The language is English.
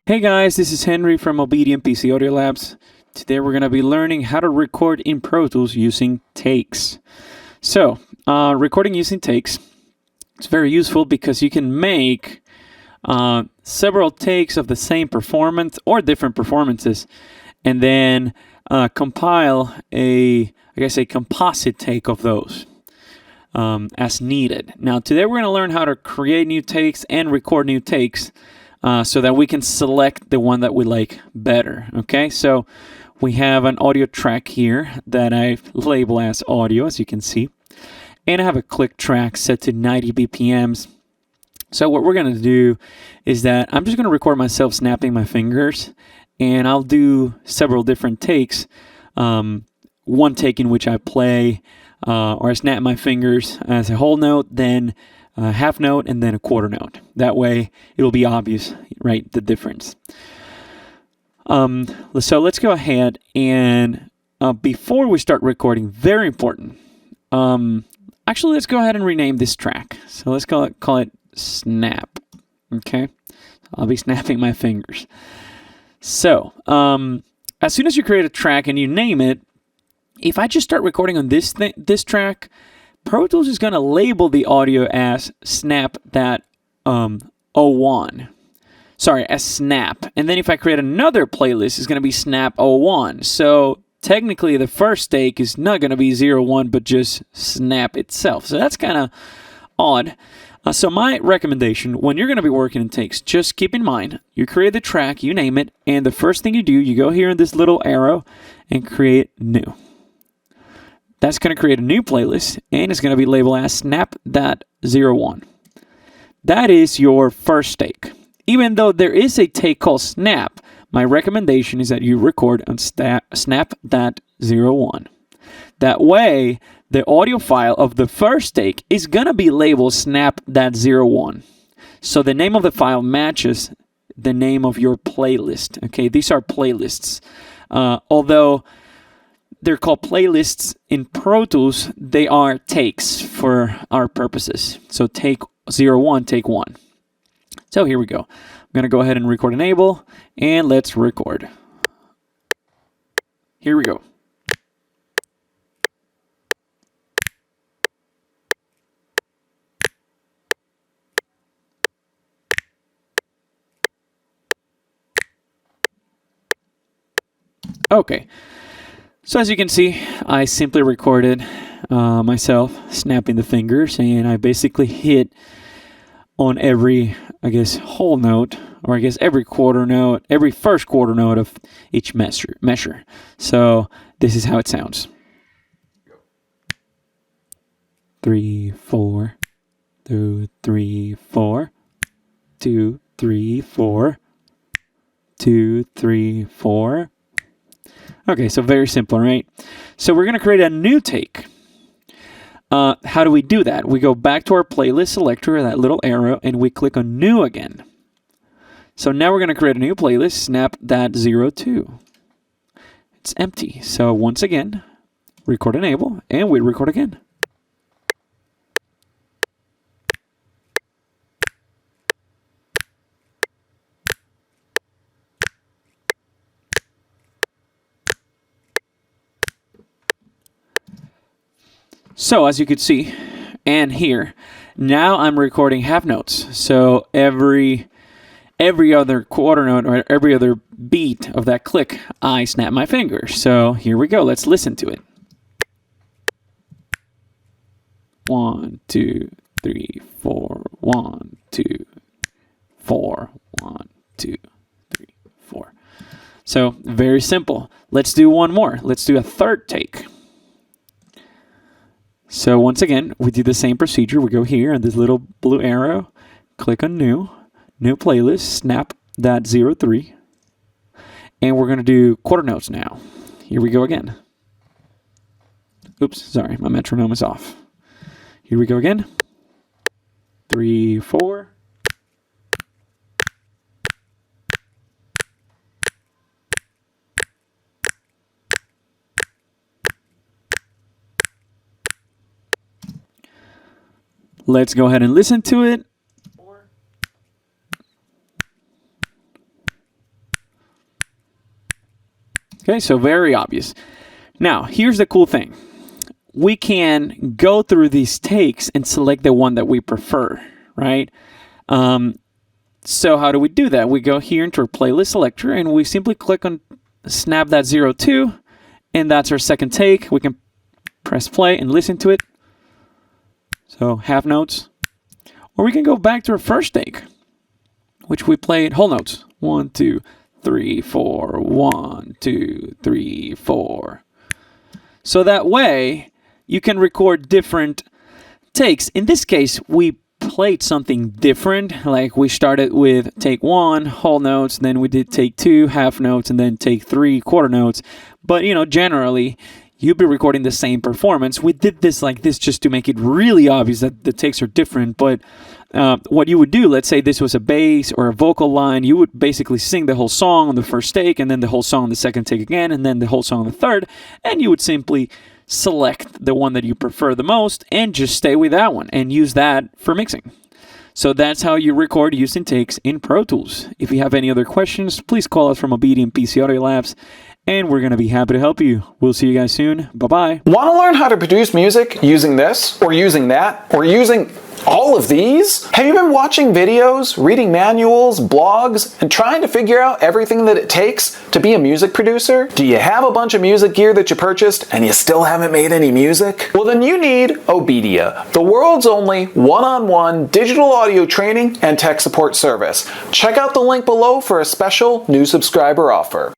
Hey guys, this is Henry from OBEDIA PC Audio Labs. Today we're going to be learning how to record in Pro Tools using takes. So, recording using takes, it's very useful because you can make several takes of the same performance or different performances and then compile a composite take of those as needed. Now, today we're going to learn how to create new takes and record new takes so that we can select the one that we like better. Okay, so we have an audio track here that I've labeled as audio, as you can see. And I have a click track set to 90 BPMs. So what we're going to do is that I'm just going to record myself snapping my fingers, and I'll do several different takes. One take in which I play or I snap my fingers as a whole note, then a half note, and then a quarter note. That way it'll be obvious, right, the difference. So let's go ahead and before we start recording, very important. Actually, let's go ahead and rename this track. So let's call it Snap. Okay, I'll be snapping my fingers. So as soon as you create a track and you name it, if I just start recording on this track, Pro Tools is going to label the audio as Snap that 01. Sorry, as Snap. And then if I create another playlist, it's going to be Snap 01. So technically the first take is not going to be 01, but just Snap itself. So that's kind of odd. So my recommendation, when you're going to be working in takes, just keep in mind, you create the track, you name it, and the first thing you do, you go here in this little arrow and create new. That's going to create a new playlist, and it's going to be labeled as Snap.01. That is your first take. Even though there is a take called Snap, my recommendation is that you record on Snap.01. That way, the audio file of the first take is going to be labeled Snap.01. So the name of the file matches the name of your playlist. Okay, these are playlists. Although they're called playlists in Pro Tools, they are takes for our purposes. So take 01, take 1. So here we go. I'm going to go ahead and record enable, and let's record. Here we go. Okay. So as you can see, I simply recorded myself snapping the fingers, and I basically hit on every, whole note, or every quarter note, every first quarter note of each measure. So this is how it sounds. 3, 4, 2, 3, 4, 2, 3, 4, 2, 3, 4. Okay, so very simple, right? So we're going to create a new take. How do we do that? We go back to our playlist selector, that little arrow, and we click on New again. So now we're going to create a new playlist, Snap.02. It's empty. So once again, record enable, and we record again. So as you could see and hear, now I'm recording half notes. So every other quarter note or every other beat of that click, I snap my fingers. So here we go. Let's listen to it. 1, 2, 3, 4. 1, 2, 4. 1, 2, 3, 4. So very simple. Let's do one more. Let's do a third take. So once again, we do the same procedure. We go here and this little blue arrow, click on new playlist, Snap.03. And we're going to do quarter notes now. Here we go again. Oops, sorry, my metronome is off. Here we go again. 3, 4. Let's go ahead and listen to it. Okay, so very obvious. Now, here's the cool thing. We can go through these takes and select the one that we prefer, right? So how do we do that? We go here into our playlist selector and we simply click on snap that 02, and that's our second take. We can press play and listen to it. So half notes. Or we can go back to our first take, which we played whole notes. 1, 2, 3, 4, 1, 2, 3, 4. So that way you can record different takes. In this case, we played something different. Like we started with take 1, whole notes, then we did take 2, half notes, and then take 3, quarter notes. But generally you'd be recording the same performance. We did this like this just to make it really obvious that the takes are different. But what you would do, let's say this was a bass or a vocal line, you would basically sing the whole song on the first take, and then the whole song on the second take again, and then the whole song on the third, and you would simply select the one that you prefer the most and just stay with that one and use that for mixing. So that's how you record using takes in Pro Tools. If you have any other questions, please call us from OBEDIA and PC Audio Labs, and we're going to be happy to help you. We'll see you guys soon. Bye-bye. Want to learn how to produce music using this, or using that, or using all of these? Have you been watching videos, reading manuals, blogs, and trying to figure out everything that it takes to be a music producer? Do you have a bunch of music gear that you purchased and you still haven't made any music? Well, then you need OBEDIA, the world's only one-on-one digital audio training and tech support service. Check out the link below for a special new subscriber offer.